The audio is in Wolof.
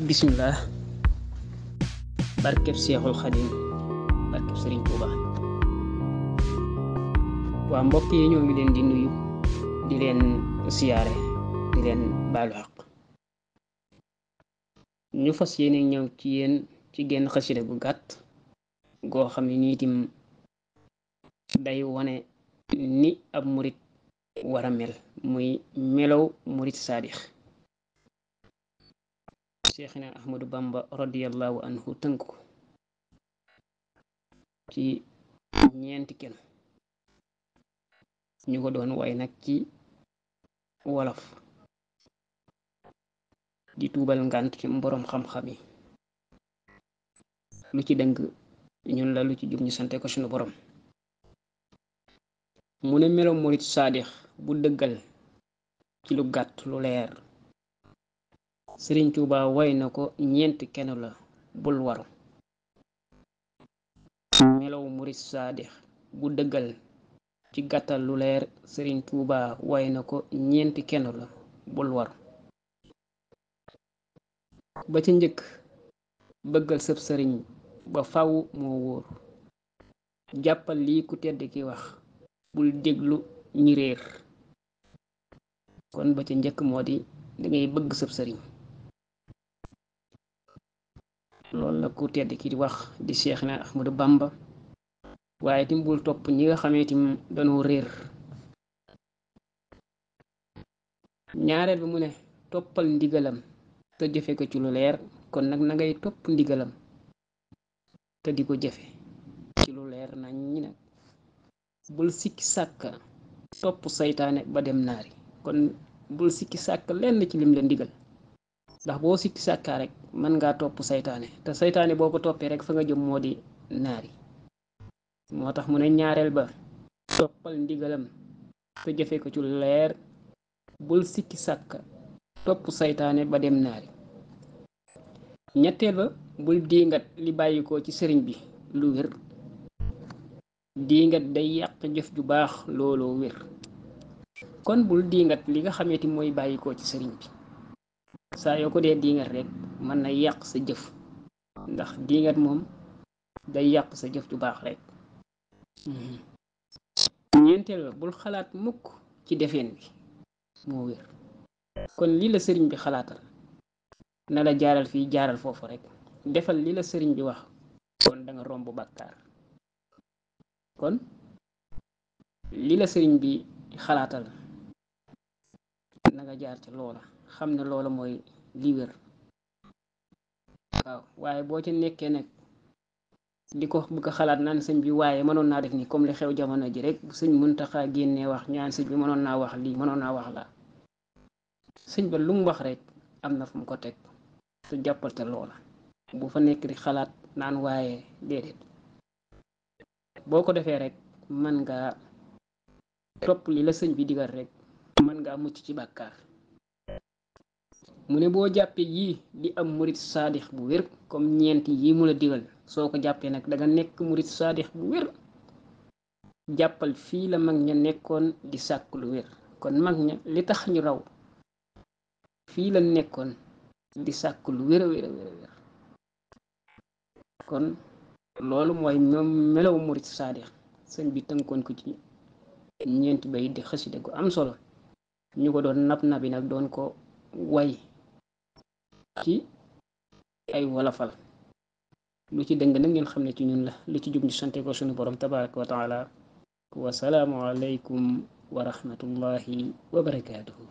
bismillah barkeb Seexul Xadim barkeb Sëriñ Tuuba waa mbokk yi ñoo ngi leen di nuyu di leen siyaare di leen baalu xaq ñu fas yéene ñëw ci yéen ci genn xasida gu gàtt goo xam ne nii tim day wone ni ab murit war a mel muy melow murit saadix Seexina Ahmadu Bamba radiyallahu anhu tënk ko ci ñeenti kenn ñu ko doon way nag ci wolof di tuubal ngànt ci mboroom xam-xam yi lu ci dëng ñun la lu ci jub ñu sante ko sunu borom mu ne melow murit saadix bu dëggal ci lu gàtt lu leer Sëriñ Tuuba way na ko ñeenti kenn la bul waru melow murit saadix bu dëggal ci gàttal lu leer Sëriñ Tuuba way na ko ñeenti kenn la bul waru ba ca njëkk bëggal sëb sëriñ ba faw moo wóor jàppal lii ku tedd ki wax bul déglu ñi réer kon ba ca njëkk moo di dangay bëgg sëb sëriñ loolu la ku tedd ki di wax di Seexna Ahmadu Bamba waaye tim bul topp ñi nga xamee tim dañoo réer ñaareel bi mu ne toppal ndigalam te jëfe ko ci lu leer kon nag na ngay topp ndigalam te di ko jëfe ci lu leer nañ ñi nag bul sikki sàkka topp saytaane ba dem naari kon bul sikki sàkk lenn ci lim la ndigal ndax boo sikki sàkkaa rek mën ngaa topp saytaane te saytaane boo ko toppee rek fa nga jëm moo di naari moo tax mu ne ñaareel ba toppal ndigalam te jëfe ko ci lu leer bul sikki sàkka topp saytaane ba dem naari ñetteel ba bul diingat li bàyyikoo ci sëriñ bi lu wér diingat day yàq jëf ju baax looloo wér kon bul diingat li nga xameti mooy bàyyikoo ci sëriñ bi saa yoo ko dee diingat rek mën na yàq sa jëf ndax diingat moom day yàq sa jëf ju baax rek ñeenteel ba bul xalaat mukk ci defeen bi moo wér kon li la sëriñ bi xalaatal na la jaaral fii jaaral foofu rek defal li la sëriñ bi wax kon da nga romb bàkkaar kon li la sëriñ bi xalaatal na nga jaar ci loola xam ne loola mooy li wér waaw waaye boo ca nekkee nag di ko bëgg a xalaat naan sëñ bi waaye mënoon naa def ni comme li xew jamono ji rek sëñ Muntaxa génnee wax ñaan sëñ bi mënoon naa wax lii mënoon naa wax la sëñ ba lu mu wax rek am na fu mu ko teg te jàppal te loola bu fa nekk di xalaat naan waaye déedéet boo ko defee rek mën nga topp li la sëñ bi digal rek mën ngaa mucc ci bàkkaar mu ne boo jàppee yii di am murit saadix bu wér comme ñeenti yii mu la digal soo ko jàppee nag danga nekk murit saadix bu wér jàppal fii la mag ña nekkoon di sàkk lu wér kon mag ña li tax ñu raw fii la nekkoon di sàkk lu wér a wér a wér kon loolu mooy ñoom melaw murit saadix sëñ bi tënkoon ko ci ñeenti bay di xasida gu am solo ñu ko doon nab nabi nag doon ko way ci ay wolofal lu ci dëng nag ngeen xam ne ci ñun la lu ci jub ñu sante ko sunu borom tabaraka wa taala wa salaamu alaykum wa rahmatullahi wa barakaatuhu